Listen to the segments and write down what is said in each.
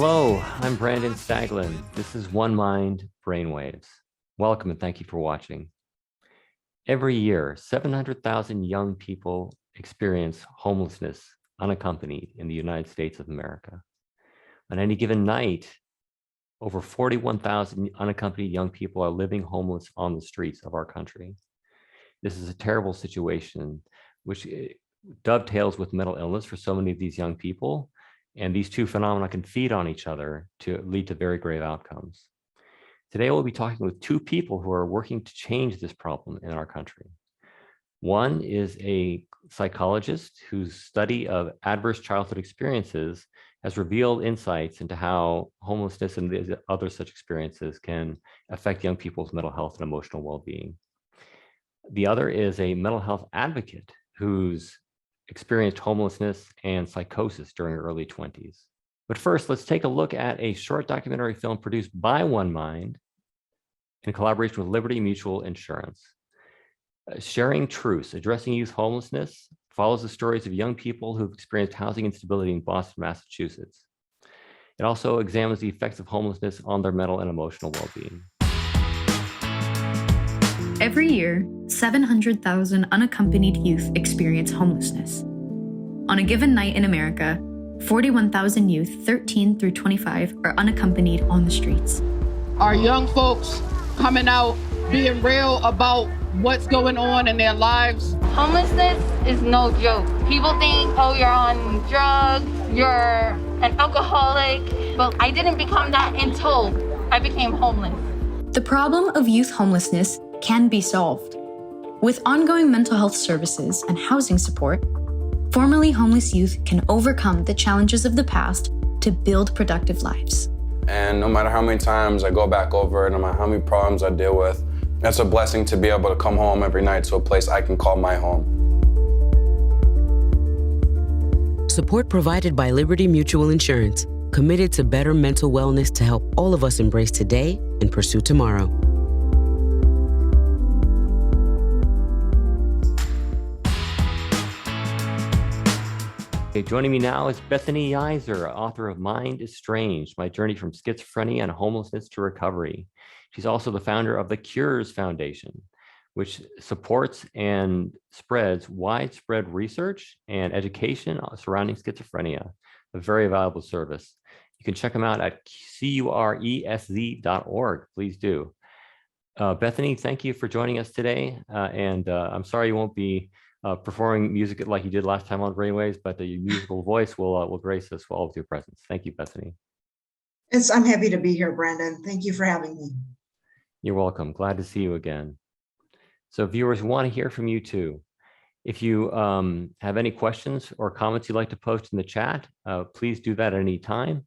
Hello, I'm Brandon Staglin. This is One Mind Brainwaves. Welcome and thank you for watching. Every year, 700,000 young people experience homelessness unaccompanied in the United States of America. On any given night, over 41,000 unaccompanied young people are living homeless on the streets of our country. This is a terrible situation, which dovetails with mental illness for so many of these young people. And these two phenomena can feed on each other to lead to very grave outcomes. Today, we'll be talking with two people who are working to change this problem in our country. One is a psychologist whose study of adverse childhood experiences has revealed insights into how homelessness and other such experiences can affect young people's mental health and emotional well-being. The other is a mental health advocate who's experienced homelessness and psychosis during her early 20s. But first, let's take a look at a short documentary film produced by One Mind in collaboration with Liberty Mutual Insurance. Sharing Truths, Addressing Youth Homelessness follows the stories of young people who've experienced housing instability in Boston, Massachusetts. It also examines the effects of homelessness on their mental and emotional well-being. Every year, 700,000 unaccompanied youth experience homelessness. On a given night in America, 41,000 youth 13 through 25 are unaccompanied on the streets. Our young folks coming out, being real about what's going on in their lives. Homelessness is no joke. People think, oh, you're on drugs, you're an alcoholic, but I didn't become that until I became homeless. The problem of youth homelessness can be solved. With ongoing mental health services and housing support, formerly homeless youth can overcome the challenges of the past to build productive lives. And no matter how many times I go back over it, no matter how many problems I deal with, it's a blessing to be able to come home every night to a place I can call my home. Support provided by Liberty Mutual Insurance, committed to better mental wellness to help all of us embrace today and pursue tomorrow. Okay, joining me now is Bethany Yeiser, author of Mind Estranged, My Journey from Schizophrenia and Homelessness to Recovery. She's also the founder of the CURESZ Foundation, which supports and spreads widespread research and education surrounding schizophrenia, a very valuable service. You can check them out at CURESZ.org. Please do. Bethany, thank you for joining us today. I'm sorry you won't be performing music like you did last time on Brainwaves, but your musical voice will grace us all with your presence. Thank you, Bethany. I'm happy to be here, Brandon. Thank you for having me. You're welcome. Glad to see you again. So viewers, we want to hear from you too. If you have any questions or comments you'd like to post in the chat, please do that at any time.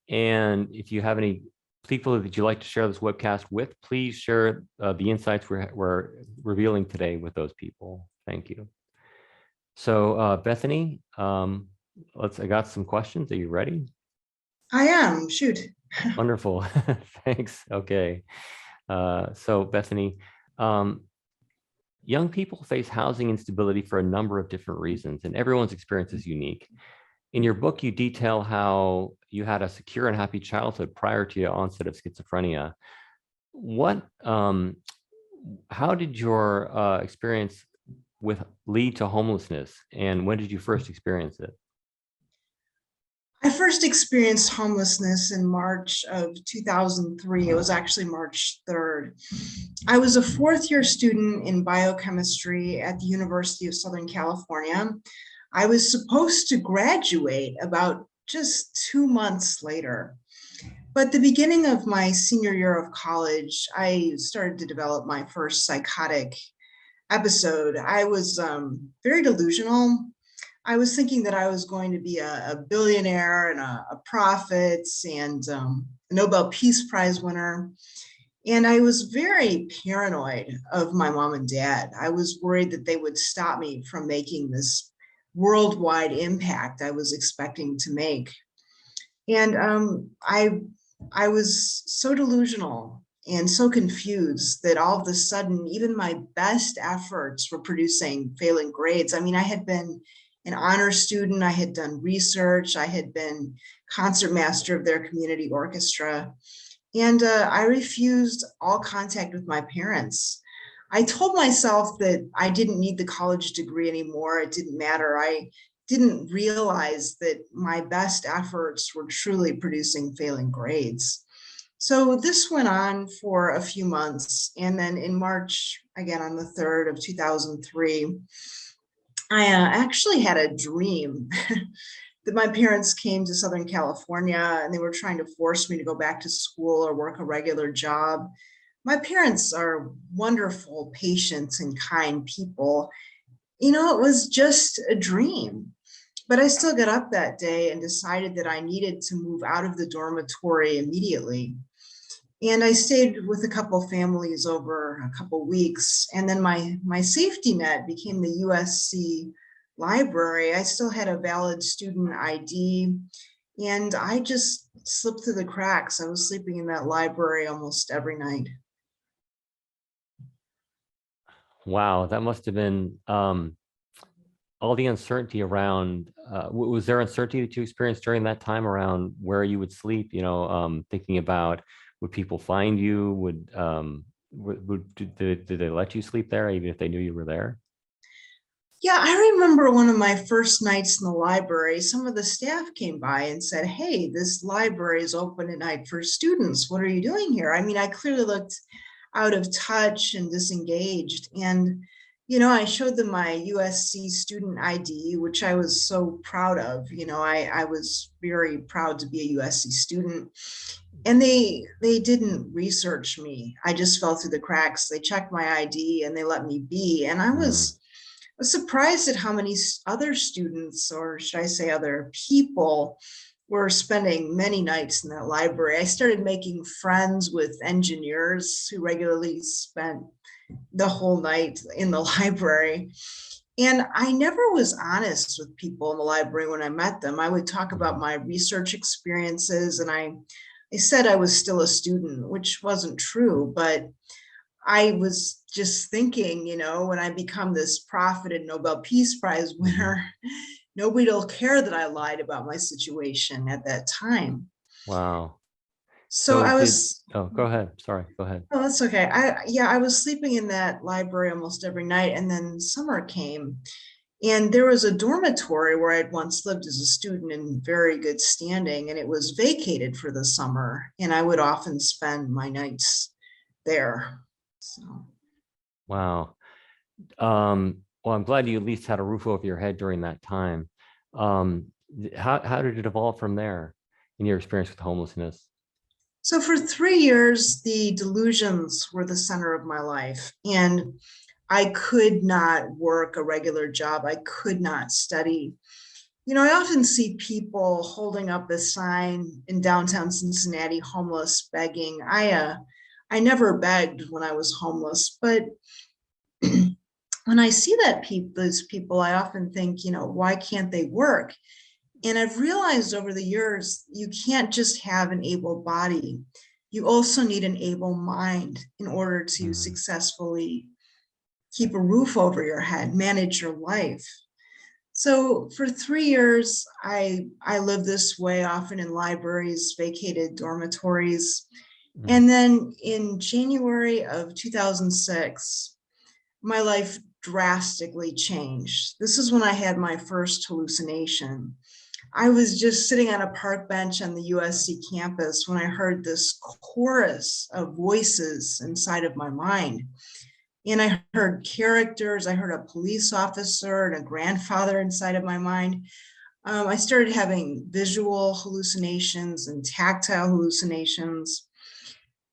And if you have any people that you'd like to share this webcast with, please share the insights we're revealing today with those people. Thank you. So Bethany, I got some questions. Are you ready? I am. Shoot. Wonderful. Thanks. Okay. So Bethany, young people face housing instability for a number of different reasons, and everyone's experience is unique. In your book, you detail how you had a secure and happy childhood prior to your onset of schizophrenia. How did your experience lead to homelessness, and when did you first experience it? I first experienced homelessness in March of 2003. It was actually March 3rd. I was a fourth-year student in biochemistry at the University of Southern California. I was supposed to graduate about just 2 months later. But the beginning of my senior year of college, I started to develop my first psychotic episode. I was very delusional. I was thinking that I was going to be a billionaire and a prophet and a Nobel Peace Prize winner. And I was very paranoid of my mom and dad. I was worried that they would stop me from making this worldwide impact I was expecting to make. And I was so delusional and so confused that all of a sudden, even my best efforts were producing failing grades. I mean, I had been an honor student. I had done research. I had been concertmaster of their community orchestra. And I refused all contact with my parents. I told myself that I didn't need the college degree anymore. It didn't matter. I didn't realize that my best efforts were truly producing failing grades. So this went on for a few months. And then in March, again on the 3rd of 2003, I actually had a dream that my parents came to Southern California and they were trying to force me to go back to school or work a regular job. My parents are wonderful, patient, and kind people. You know, it was just a dream. But I still got up that day and decided that I needed to move out of the dormitory immediately. And I stayed with a couple families over a couple weeks. And then my safety net became the USC library. I still had a valid student ID. And I just slipped through the cracks. I was sleeping in that library almost every night. Wow, that must have been all the uncertainty around. Was there uncertainty that you experienced during that time around where you would sleep? You know, thinking about, would people find you? Did they let you sleep there even if they knew you were there? Yeah, I remember one of my first nights in the library, some of the staff came by and said, "Hey, this library is open at night for students. What are you doing here?" I mean, I clearly looked out of touch and disengaged. And, you know, I showed them my USC student ID, which I was so proud of. You know, I was very proud to be a USC student. And they didn't research me. I just fell through the cracks. They checked my ID and they let me be. And I was surprised at how many other students, or should I say other people, were spending many nights in that library. I started making friends with engineers who regularly spent the whole night in the library. And I never was honest with people in the library when I met them. I would talk about my research experiences, and I said I was still a student, which wasn't true, but I was just thinking, you know, when I become this prophet and Nobel Peace Prize winner, nobody will care that I lied about my situation at that time. Wow. So I was. Oh, go ahead. Sorry, go ahead. Oh, that's okay. I was sleeping in that library almost every night, and then summer came, and there was a dormitory where I'd once lived as a student in very good standing, and it was vacated for the summer, and I would often spend my nights there. So. Wow. Well, I'm glad you at least had a roof over your head during that time. How did it evolve from there in your experience with homelessness? So for 3 years, the delusions were the center of my life, and I could not work a regular job. I could not study. You know, I often see people holding up a sign in downtown Cincinnati, homeless, begging. I never begged when I was homeless, but when I see those people, I often think, you know, why can't they work? And I've realized over the years, you can't just have an able body. You also need an able mind in order to successfully keep a roof over your head, manage your life. So for 3 years, I lived this way, often in libraries, vacated dormitories. And then in January of 2006, my life drastically changed. This is when I had my first hallucination. I was just sitting on a park bench on the USC campus when I heard this chorus of voices inside of my mind. And I heard characters, I heard a police officer and a grandfather inside of my mind. I started having visual hallucinations and tactile hallucinations.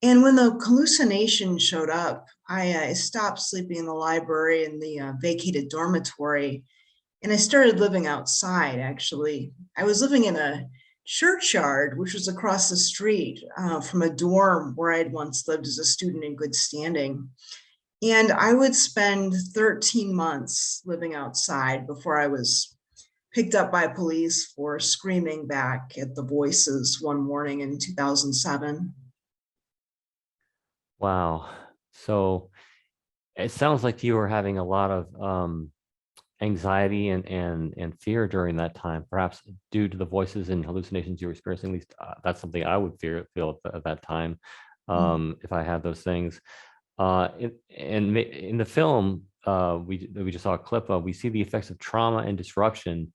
And when the hallucination showed up, I stopped sleeping in the library in the vacated dormitory, and I started living outside, actually. I was living in a churchyard, which was across the street from a dorm where I had once lived as a student in good standing. And I would spend 13 months living outside before I was picked up by police for screaming back at the voices one morning in 2007. Wow. So it sounds like you were having a lot of anxiety and fear during that time, perhaps due to the voices and hallucinations you were experiencing. At least that's something I would feel at that time, if I had those things. In the film, we just saw a clip of, we see the effects of trauma and disruption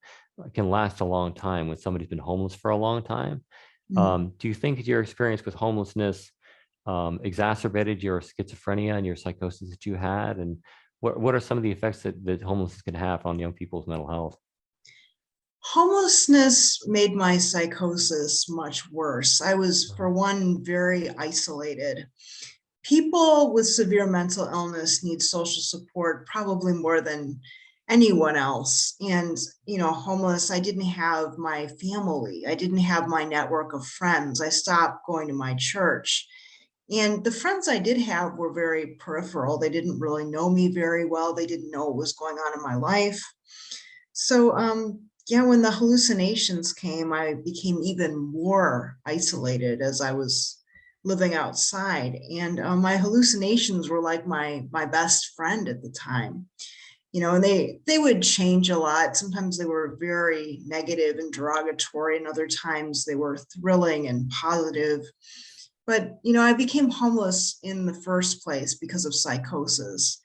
can last a long time when somebody's been homeless for a long time. Do you think that your experience with homelessness exacerbated your schizophrenia and your psychosis that you had? And what are some of the effects that homelessness can have on young people's mental health? Homelessness made my psychosis much worse. I was, for one, very isolated. People with severe mental illness need social support probably more than anyone else. And, homeless, I didn't have my family. I didn't have my network of friends. I stopped going to my church. And the friends I did have were very peripheral. They didn't really know me very well. They didn't know what was going on in my life. So, when the hallucinations came, I became even more isolated as I was living outside. And my hallucinations were like my best friend at the time. And they would change a lot. Sometimes they were very negative and derogatory, and other times they were thrilling and positive. But, I became homeless in the first place because of psychosis.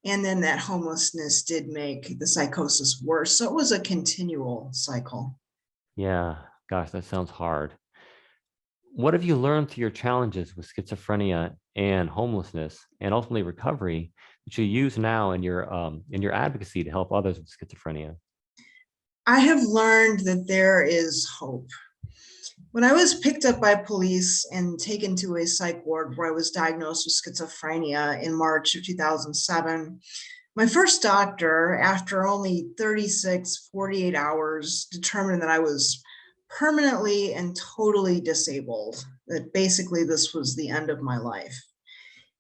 And then that homelessness did make the psychosis worse. So it was a continual cycle. Yeah, gosh, that sounds hard. What have you learned through your challenges with schizophrenia and homelessness and ultimately recovery that you use now in your advocacy to help others with schizophrenia? I have learned that there is hope. When I was picked up by police and taken to a psych ward where I was diagnosed with schizophrenia in March of 2007, my first doctor, after only 48 hours, determined that I was permanently and totally disabled, that basically this was the end of my life.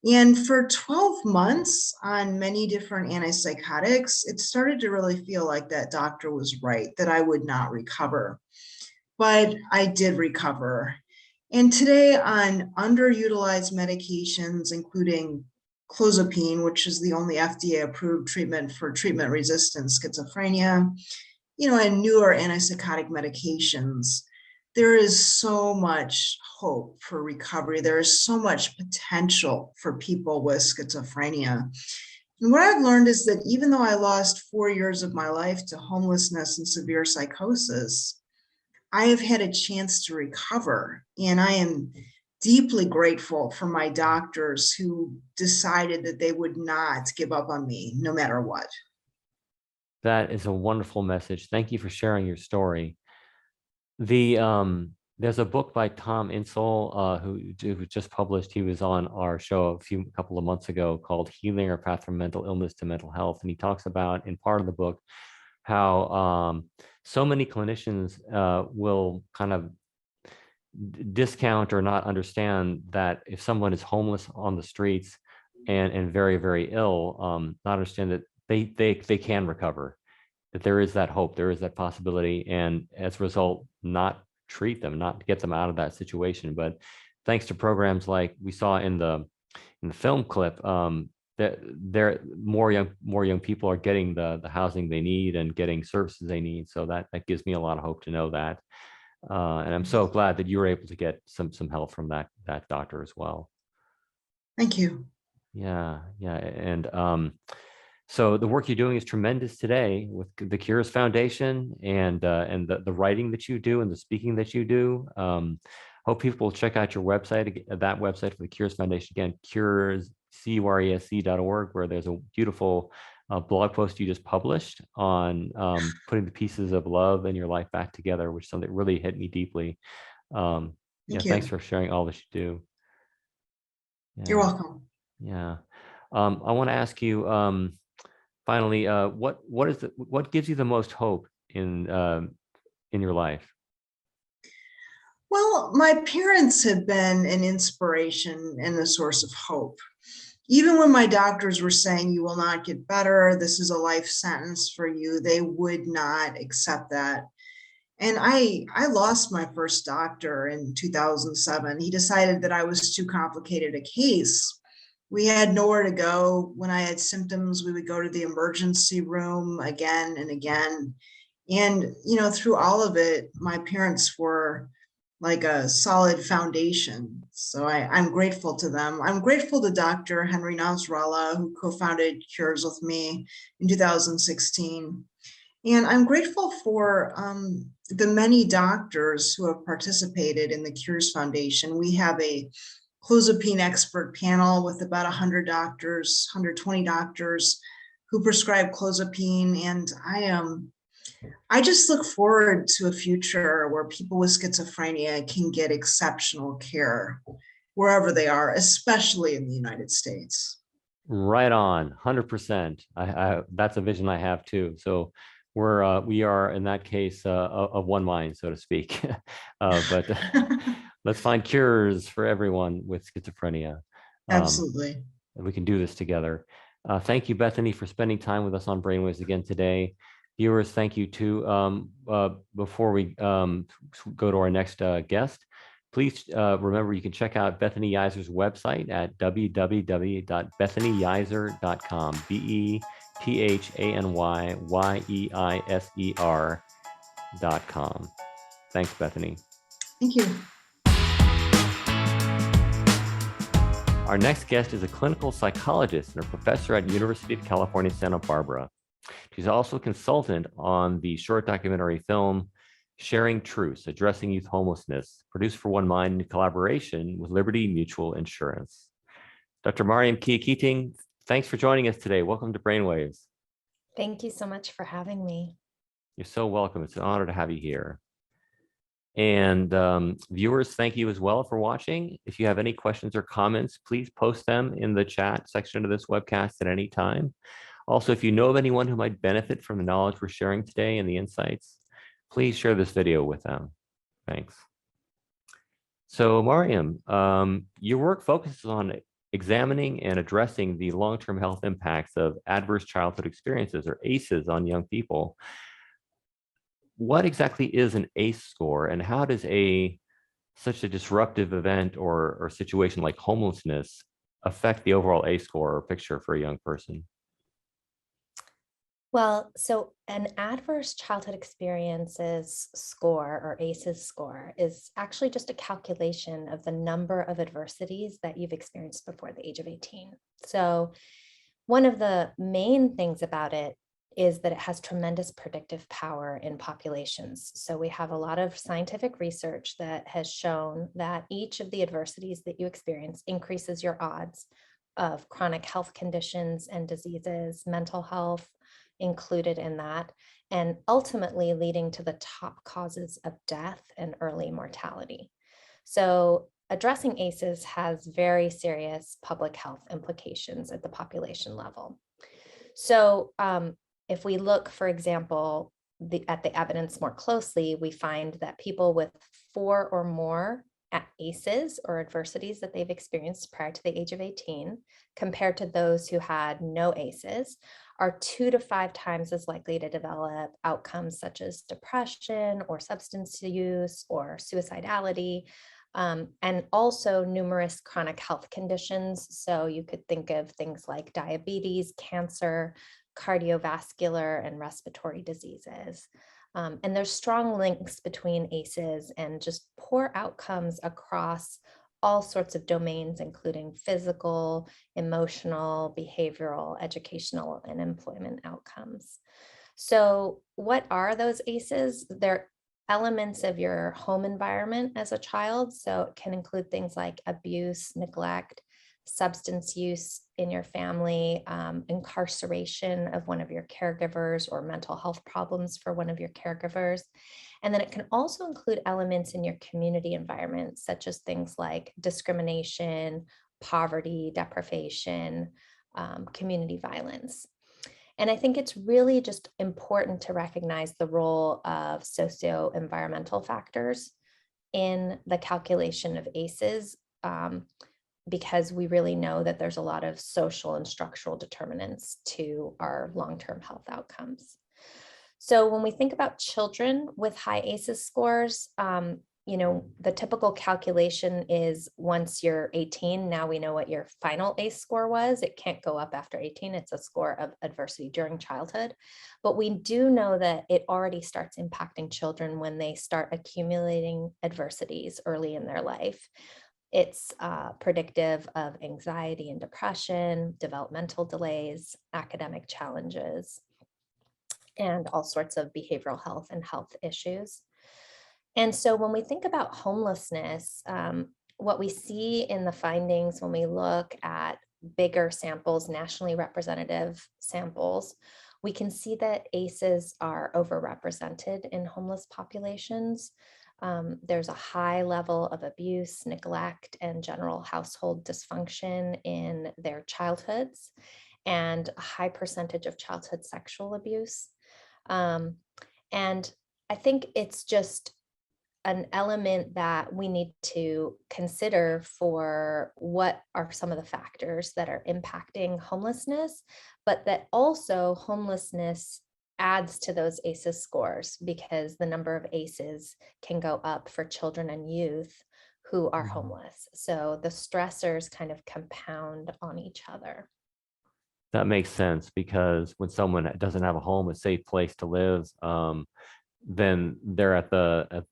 And for 12 months on many different antipsychotics, it started to really feel like that doctor was right, that I would not recover. But I did recover. And today, on underutilized medications, including clozapine, which is the only FDA-approved treatment for treatment-resistant schizophrenia, and newer antipsychotic medications, there is so much hope for recovery. There is so much potential for people with schizophrenia. And what I've learned is that even though I lost 4 years of my life to homelessness and severe psychosis, I have had a chance to recover, and I am deeply grateful for my doctors who decided that they would not give up on me no matter what. That is a wonderful message. Thank you for sharing your story. There's a book by Tom Insel who just published. He was on our show a couple of months ago called "Healing: Our Path from Mental Illness to Mental Health," and he talks about, in part of the book, how so many clinicians will kind of discount or not understand that if someone is homeless on the streets and very, very ill, not understand that they can recover, that there is that hope, there is that possibility, and as a result, not treat them, not get them out of that situation. But thanks to programs like we saw in the film clip, that there more young people are getting the housing they need and getting services they need. So that gives me a lot of hope to know that. And I'm so glad that you were able to get some help from that doctor as well. Thank you. Yeah. And so the work you're doing is tremendous today with the CURESZ Foundation and the writing that you do and the speaking that you do. Hope people will check out your website, that website for the CURESZ Foundation. Again, CURESZ.org, where there's a beautiful blog post you just published on putting the pieces of love in your life back together, which is something that really hit me deeply. Thank you. Thanks for sharing all that you do. Yeah. You're welcome. Yeah. I want to ask you finally, what gives you the most hope in your life? Well, my parents have been an inspiration and a source of hope. Even when my doctors were saying you will not get better, this is a life sentence for you, they would not accept that. And I lost my first doctor in 2007. He decided that I was too complicated a case. We had nowhere to go. When I had symptoms, we would go to the emergency room again and again. And, through all of it, my parents were like a solid foundation. So I'm grateful to them. I'm grateful to Dr. Henry Nasrallah, who co-founded CURESZ with me in 2016. And I'm grateful for the many doctors who have participated in the CURESZ Foundation. We have a clozapine expert panel with about 100 doctors, 120 doctors who prescribe clozapine. And I just look forward to a future where people with schizophrenia can get exceptional care wherever they are, especially in the United States. Right on, 100%. That's a vision I have too. So we are in that case of one mind, so to speak. But let's find cures for everyone with schizophrenia. Absolutely. And we can do this together. Thank you, Bethany, for spending time with us on Brainwaves again today. Viewers, thank you too. Before we go to our next guest, please remember you can check out Bethany Yeiser's website at www.bethanyyeiser.com, BETHANYYEISER.com. Thanks, Bethany. Thank you. Our next guest is a clinical psychologist and a professor at University of California, Santa Barbara. She's also a consultant on the short documentary film, Sharing Truths, Addressing Youth Homelessness, produced for One Mind in collaboration with Liberty Mutual Insurance. Dr. Maryam Kia-Keating, thanks for joining us today. Welcome to Brainwaves. Thank you so much for having me. You're so welcome. It's an honor to have you here. And viewers, thank you as well for watching. If you have any questions or comments, please post them in the chat section of this webcast at any time. Also, if you know of anyone who might benefit from the knowledge we're sharing today and the insights, please share this video with them. Thanks. So Maryam, your work focuses on examining and addressing the long-term health impacts of adverse childhood experiences, or ACEs, on young people. What exactly is an ACE score, and how does such a disruptive event or situation like homelessness affect the overall ACE score or picture for a young person? Well, so an adverse childhood experiences score, or ACEs score, is actually just a calculation of the number of adversities that you've experienced before the age of 18. So one of the main things about it is that it has tremendous predictive power in populations. So we have a lot of scientific research that has shown that each of the adversities that you experience increases your odds of chronic health conditions and diseases, mental health included in that, and ultimately leading to the top causes of death and early mortality. So addressing ACEs has very serious public health implications at the population level. So if we look, for example, at the evidence more closely, we find that people with 4 or more ACEs, or adversities, that they've experienced prior to the age of 18, compared to those who had no ACEs, are 2 to 5 times as likely to develop outcomes such as depression or substance use or suicidality, and also numerous chronic health conditions. So you could think of things like diabetes, cancer, cardiovascular, and respiratory diseases. And there's strong links between ACEs and just poor outcomes across all sorts of domains, including physical, emotional, behavioral, educational, and employment outcomes. So what are those ACEs? They're elements of your home environment as a child. So it can include things like abuse, neglect, substance use in your family, incarceration of one of your caregivers, or mental health problems for one of your caregivers. And then it can also include elements in your community environment, such as things like discrimination, poverty, deprivation, community violence. And I think it's really just important to recognize the role of socio-environmental factors in the calculation of ACEs, because we really know that there's a lot of social and structural determinants to our long-term health outcomes. So when we think about children with high ACEs scores, the typical calculation is once you're 18, now we know what your final ACE score was. It can't go up after 18. It's a score of adversity during childhood. But we do know that it already starts impacting children when they start accumulating adversities early in their life. It's predictive of anxiety and depression, developmental delays, academic challenges, and all sorts of behavioral health and health issues. And so when we think about homelessness, what we see in the findings when we look at bigger samples, nationally representative samples, we can see that ACEs are overrepresented in homeless populations. There's a high level of abuse, neglect, and general household dysfunction in their childhoods, and a high percentage of childhood sexual abuse. And I think it's just an element that we need to consider for what are some of the factors that are impacting homelessness, but that also homelessness adds to those ACEs scores because the number of ACEs can go up for children and youth who are homeless. So the stressors kind of compound on each other. That makes sense, because when someone doesn't have a home, a safe place to live, then they're at the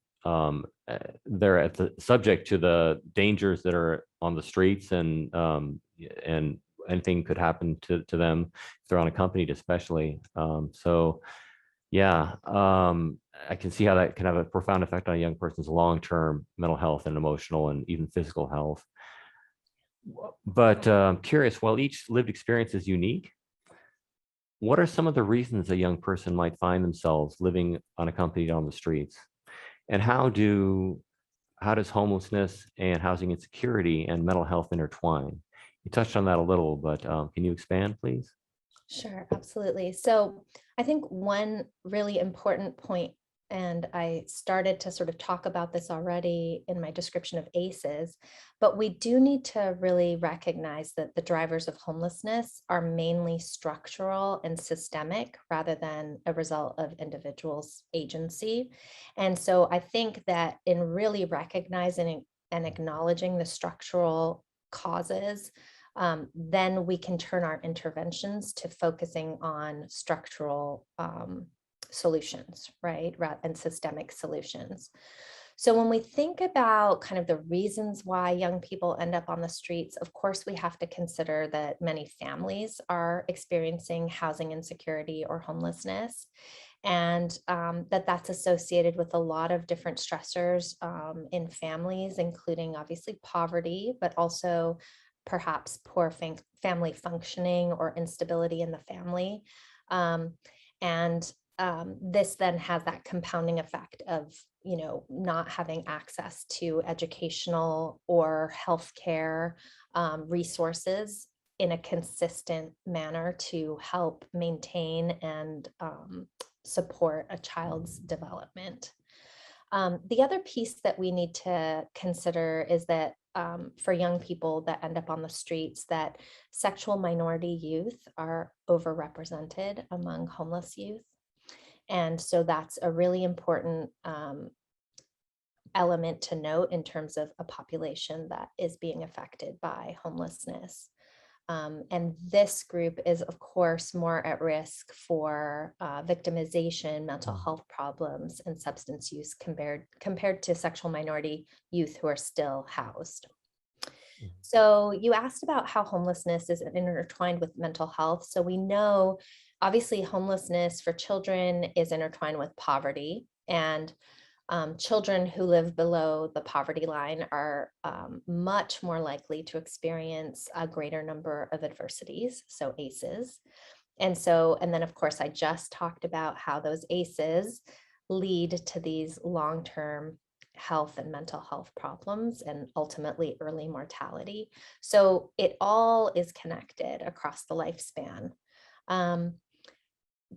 subject to the dangers that are on the streets, and anything could happen to them if they're unaccompanied, especially. So yeah, I can see how that can have a profound effect on a young person's long-term mental health and emotional and even physical health. But curious, while each lived experience is unique, what are some of the reasons a young person might find themselves living unaccompanied on the streets? And how does homelessness and housing insecurity and mental health intertwine? You touched on that a little, but can you expand, please? Sure, absolutely. So I think one really important point, and I started to sort of talk about this already in my description of ACEs, but we do need to really recognize that the drivers of homelessness are mainly structural and systemic rather than a result of individuals' agency. And so I think that in really recognizing and acknowledging the structural causes, then we can turn our interventions to focusing on structural solutions, right? And systemic solutions. So when we think about kind of the reasons why young people end up on the streets, of course, we have to consider that many families are experiencing housing insecurity or homelessness, and that's associated with a lot of different stressors in families, including obviously poverty, but also perhaps poor family functioning or instability in the family. This then has that compounding effect of, not having access to educational or healthcare resources in a consistent manner to help maintain and support a child's development. The other piece that we need to consider is that for young people that end up on the streets, that sexual minority youth are overrepresented among homeless youth. And so that's a really important element to note in terms of a population that is being affected by homelessness. And this group is, of course, more at risk for victimization, mental health problems, and substance use compared to sexual minority youth who are still housed. So you asked about how homelessness is intertwined with mental health. So we know, obviously, homelessness for children is intertwined with poverty, and children who live below the poverty line are much more likely to experience a greater number of adversities, so ACEs. And then of course, I just talked about how those ACEs lead to these long-term health and mental health problems and ultimately early mortality. So it all is connected across the lifespan.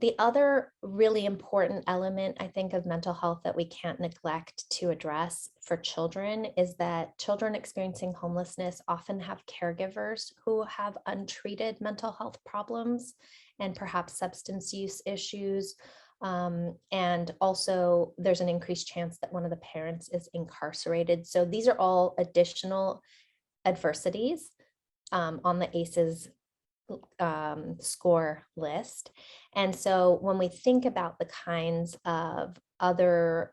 The other really important element, I think, of mental health that we can't neglect to address for children is that children experiencing homelessness often have caregivers who have untreated mental health problems and perhaps substance use issues, And also there's an increased chance that one of the parents is incarcerated. So these are all additional adversities on the ACEs score list. And so when we think about the kinds of other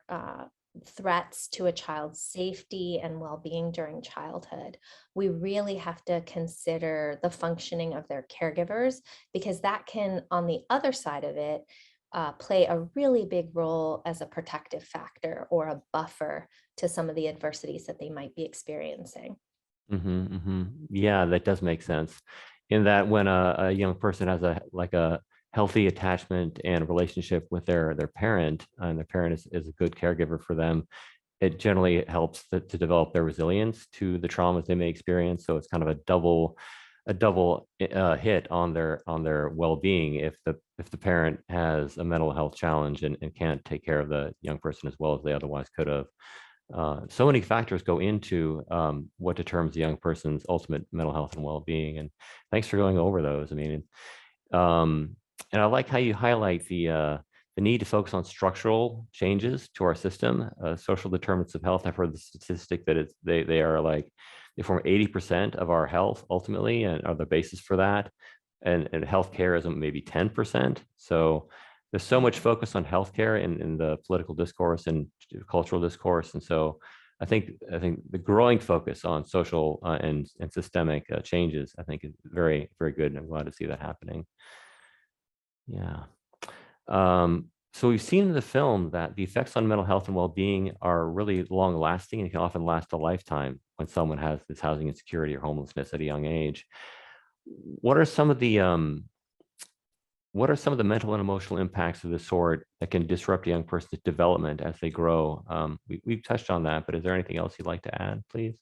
threats to a child's safety and well-being during childhood, we really have to consider the functioning of their caregivers, because that can, on the other side of it, play a really big role as a protective factor or a buffer to some of the adversities that they might be experiencing. Yeah, that does make sense. In that when a young person has a healthy attachment and relationship with their parent, and their parent is a good caregiver for them, it generally helps to develop their resilience to the traumas they may experience. So it's kind of a double hit on their well-being if the parent has a mental health challenge and can't take care of the young person as well as they otherwise could have. So many factors go into what determines the young person's ultimate mental health and well-being. And thanks for going over those. I mean, and I like how you highlight the need to focus on structural changes to our system, social determinants of health. I've heard the statistic that they form 80% of our health ultimately, and are the basis for that. And healthcare is maybe 10%. So there's so much focus on healthcare in the political discourse and cultural discourse. And so I think the growing focus on social and systemic changes, I think, is very, very good. And I'm glad to see that happening. Yeah. So we've seen in the film that the effects on mental health and well-being are really long-lasting and can often last a lifetime when someone has this housing insecurity or homelessness at a young age. What are some of the mental and emotional impacts of this sort that can disrupt a young person's development as they grow? We've touched on that, but is there anything else you'd like to add, please?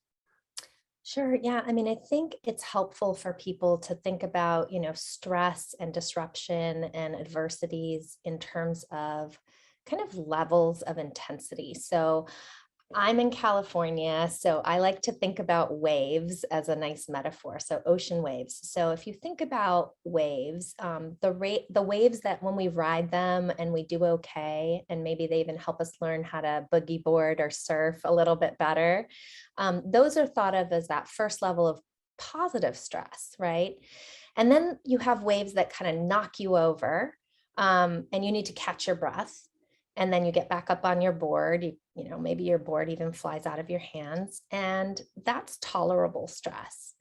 Sure. Yeah. I mean, I think it's helpful for people to think about, stress and disruption and adversities in terms of kind of levels of intensity. So I'm in California, so I like to think about waves as a nice metaphor. So ocean waves. So if you think about waves, the waves that when we ride them and we do okay, and maybe they even help us learn how to boogie board or surf a little bit better, those are thought of as that first level of positive stress, right? And then you have waves that kind of knock you over, and you need to catch your breath. And then you get back up on your board, maybe your board even flies out of your hands, and that's tolerable stress.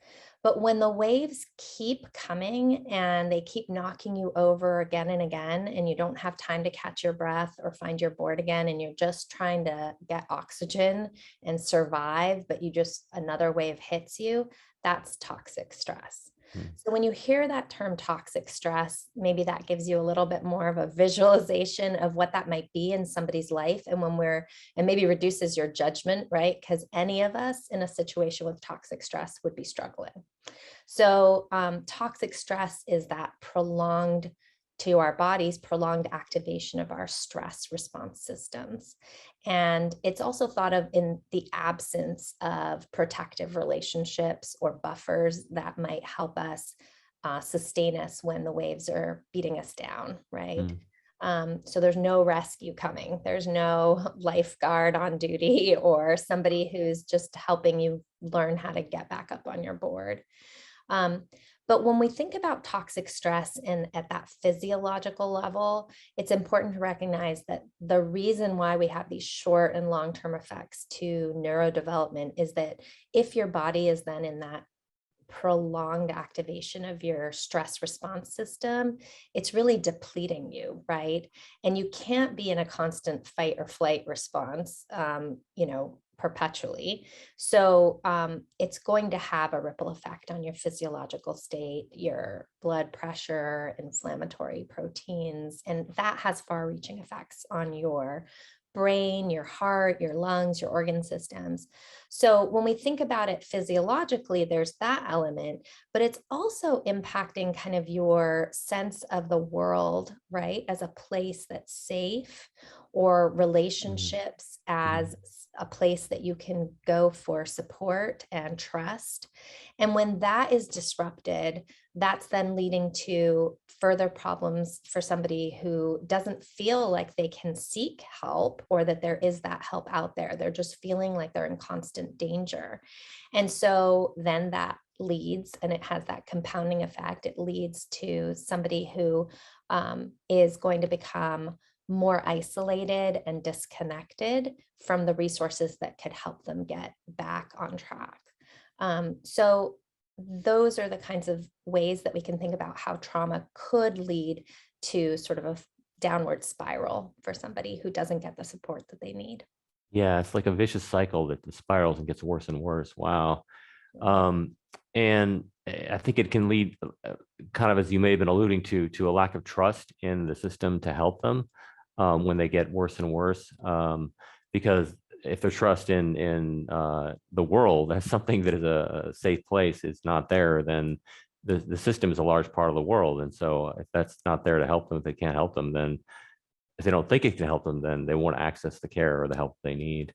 But when the waves keep coming and they keep knocking you over again and again, and you don't have time to catch your breath or find your board again, and you're just trying to get oxygen and survive, but another wave hits you, that's toxic stress. So when you hear that term toxic stress, maybe that gives you a little bit more of a visualization of what that might be in somebody's life. And maybe reduces your judgment, right? Because any of us in a situation with toxic stress would be struggling. So toxic stress is that prolonged activation of our stress response systems. And it's also thought of in the absence of protective relationships or buffers that might help us sustain us when the waves are beating us down, right? So there's no rescue coming. There's no lifeguard on duty or somebody who's just helping you learn how to get back up on your board. But when we think about toxic stress and at that physiological level, it's important to recognize that the reason why we have these short and long-term effects to neurodevelopment is that if your body is then in that prolonged activation of your stress response system, it's really depleting you, right? And you can't be in a constant fight or flight response, perpetually. So it's going to have a ripple effect on your physiological state, your blood pressure, inflammatory proteins, and that has far-reaching effects on your brain, your heart, your lungs, your organ systems. So when we think about it physiologically, there's that element, but it's also impacting kind of your sense of the world, right? As a place that's safe, or relationships as a place that you can go for support and trust. And when that is disrupted, that's then leading to further problems for somebody who doesn't feel like they can seek help or that there is that help out there. They're just feeling like they're in constant danger. And so then that leads, and it has that compounding effect, it leads to somebody who is going to become more isolated and disconnected from the resources that could help them get back on track. So those are the kinds of ways that we can think about how trauma could lead to sort of a downward spiral for somebody who doesn't get the support that they need. Yeah, it's like a vicious cycle that spirals and gets worse and worse. Wow. And I think it can lead, kind of as you may have been alluding to a lack of trust in the system to help them when they get worse and worse. Because if their trust in the world as something that is a safe place is not there, then the system is a large part of the world. And so if that's not there to help them, if they can't help them, then if they don't think it can help them, then they won't access the care or the help they need.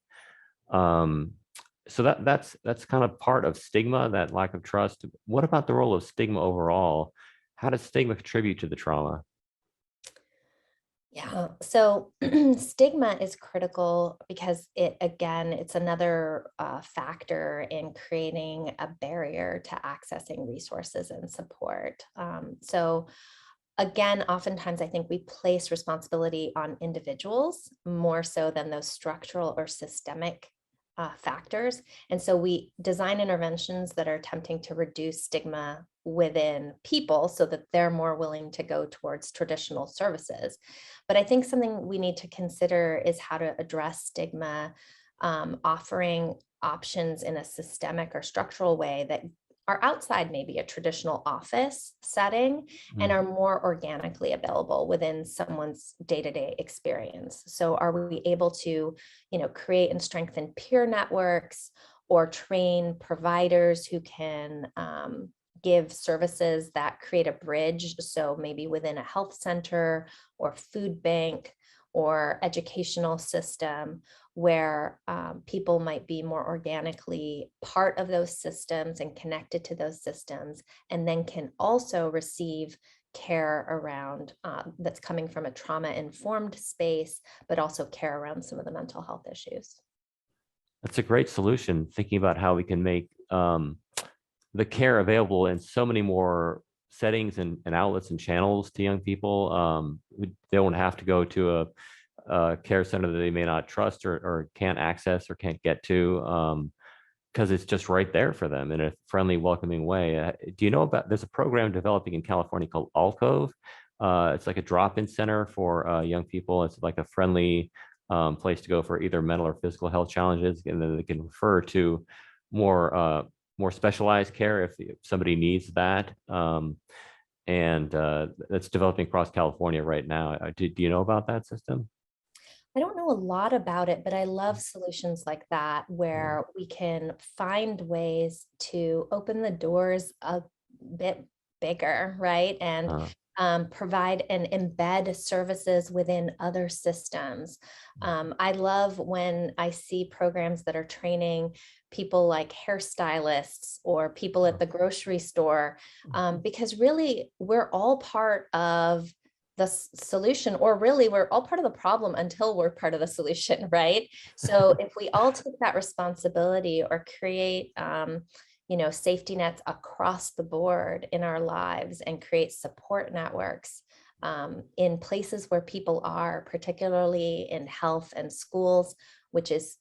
So that's kind of part of stigma, that lack of trust. What about the role of stigma overall? How does stigma contribute to the trauma? Yeah, so stigma is critical because it's another factor in creating a barrier to accessing resources and support. So again, oftentimes I think we place responsibility on individuals more so than those structural or systemic factors. And so we design interventions that are attempting to reduce stigma within people so that they're more willing to go towards traditional services. But I think something we need to consider is how to address stigma, offering options in a systemic or structural way that are outside maybe a traditional office setting and are more organically available within someone's day-to-day experience. So are we able to, create and strengthen peer networks or train providers who can give services that create a bridge? So maybe within a health center or food bank or educational system where people might be more organically part of those systems and connected to those systems, and then can also receive care around that's coming from a trauma-informed space, but also care around some of the mental health issues. That's a great solution, thinking about how we can make the care available in so many more settings and outlets and channels to young people. They don't have to go to a care center that they may not trust or can't access or can't get to, because it's just right there for them in a friendly, welcoming way. Do you know about, there's a program developing in California called Alcove. It's like a drop-in center for young people. It's like a friendly place to go for either mental or physical health challenges, and then they can refer to more specialized care if somebody needs that. And that's developing across California right now. Do you know about that system? I don't know a lot about it, but I love solutions like that where we can find ways to open the doors a bit bigger, right? And provide and embed services within other systems. I love when I see programs that are training people like hairstylists or people at the grocery store, because really we're all part of the solution, or really we're all part of the problem until we're part of the solution, right? So if we all take that responsibility or create safety nets across the board in our lives and create support networks in places where people are, particularly in health and schools, which is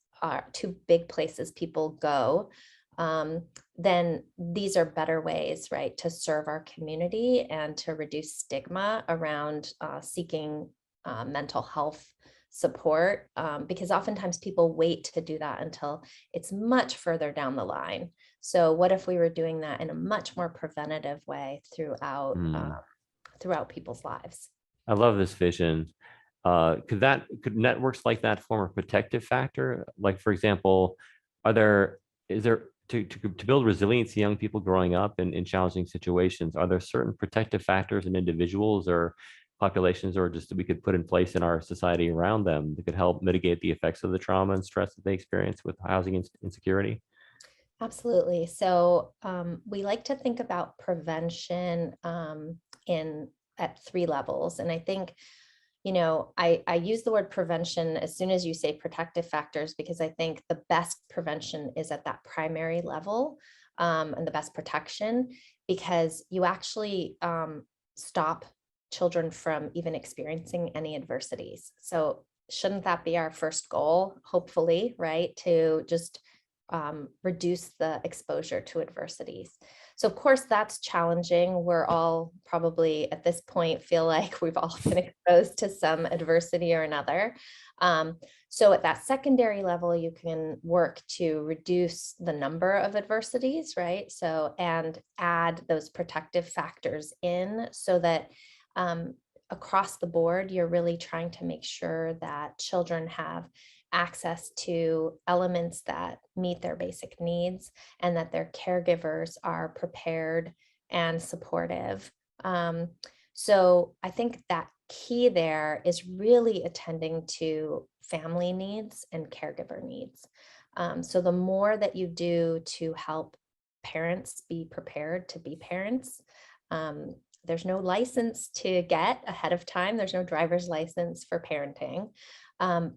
two big places people go, then these are better ways, right, to serve our community and to reduce stigma around seeking mental health support, because oftentimes people wait to do that until it's much further down the line. So what if we were doing that in a much more preventative way throughout people's lives? I love this vision. Could networks like that form a protective factor? Like, for example, is there to build resilience in young people growing up in challenging situations, are there certain protective factors in individuals or populations, or just that we could put in place in our society around them that could help mitigate the effects of the trauma and stress that they experience with housing insecurity? Absolutely. So we like to think about prevention at 3 levels. And I think, I use the word prevention as soon as you say protective factors, because I think the best prevention is at that primary level, and the best protection, because you actually stop children from even experiencing any adversities. So shouldn't that be our first goal, hopefully, right? To just reduce the exposure to adversities. So of course that's challenging. We're all probably at this point feel like we've all been exposed to some adversity or another. So at that secondary level, you can work to reduce the number of adversities, right? So, and add those protective factors in so that across the board, you're really trying to make sure that children have access to elements that meet their basic needs and that their caregivers are prepared and supportive. So I think that key there is really attending to family needs and caregiver needs. So the more that you do to help parents be prepared to be parents, there's no license to get ahead of time. There's no driver's license for parenting. And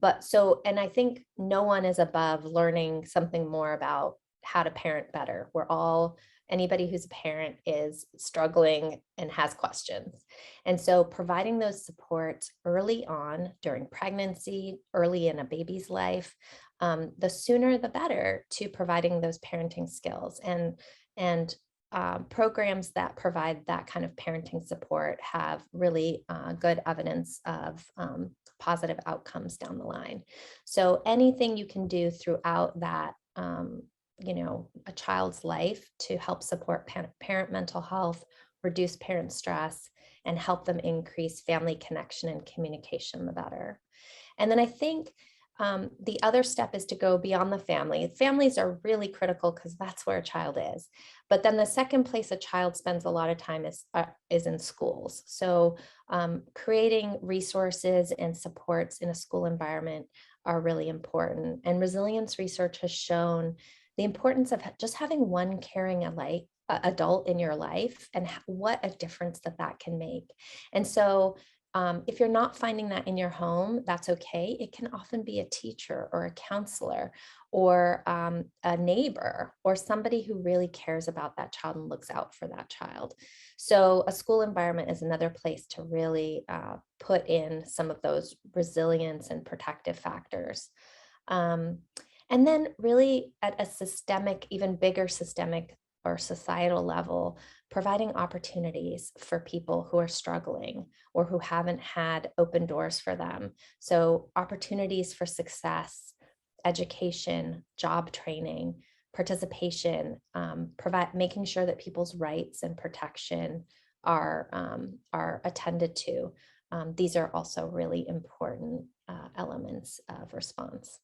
I think no one is above learning something more about how to parent better. Anybody who's a parent is struggling and has questions. And so providing those supports early on during pregnancy, early in a baby's life, the sooner the better to providing those parenting skills. And programs that provide that kind of parenting support have really good evidence of positive outcomes down the line. So anything you can do throughout that, a child's life to help support parent mental health, reduce parent stress, and help them increase family connection and communication, the better. And then I think the other step is to go beyond the family. Families are really critical because that's where a child is. But then the second place a child spends a lot of time is in schools. So creating resources and supports in a school environment are really important. And resilience research has shown the importance of just having one caring adult in your life and what a difference that can make. And so if you're not finding that in your home, that's okay. It can often be a teacher or a counselor or a neighbor or somebody who really cares about that child and looks out for that child. So a school environment is another place to really put in some of those resilience and protective factors. And then really at a systemic, even bigger systemic or societal level, providing opportunities for people who are struggling or who haven't had open doors for them. So opportunities for success, education, job training, participation, making sure that people's rights and protection are attended to. These are also really important elements of response.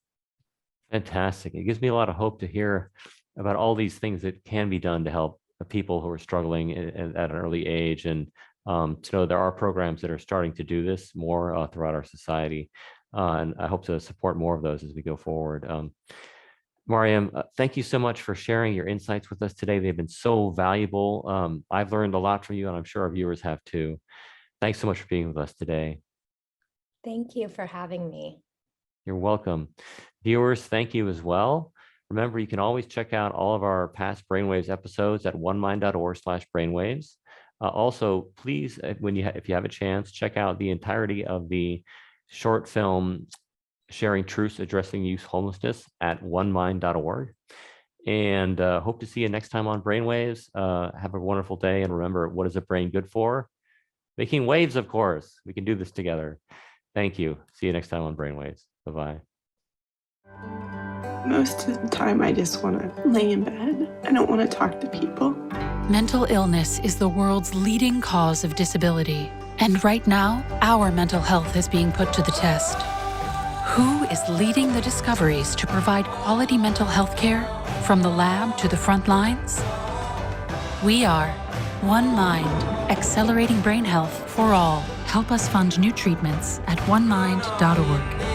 Fantastic. It gives me a lot of hope to hear about all these things that can be done to help people who are struggling at an early age, and to know there are programs that are starting to do this more throughout our society. And I hope to support more of those as we go forward. Maryam, thank you so much for sharing your insights with us today. They've been so valuable. I've learned a lot from you, and I'm sure our viewers have too. Thanks so much for being with us today. Thank you for having me. You're welcome. Viewers, thank you as well. Remember, you can always check out all of our past Brainwaves episodes at onemind.org/brainwaves. Also, please, if you have a chance, check out the entirety of the short film Sharing Truths Addressing Youth Homelessness at onemind.org. And hope to see you next time on Brainwaves. Have a wonderful day. And remember, what is a brain good for? Making waves, of course. We can do this together. Thank you. See you next time on Brainwaves. Bye-bye. Most of the time, I just want to lay in bed. I don't want to talk to people. Mental illness is the world's leading cause of disability. And right now, our mental health is being put to the test. Who is leading the discoveries to provide quality mental health care from the lab to the front lines? We are One Mind, accelerating brain health for all. Help us fund new treatments at onemind.org.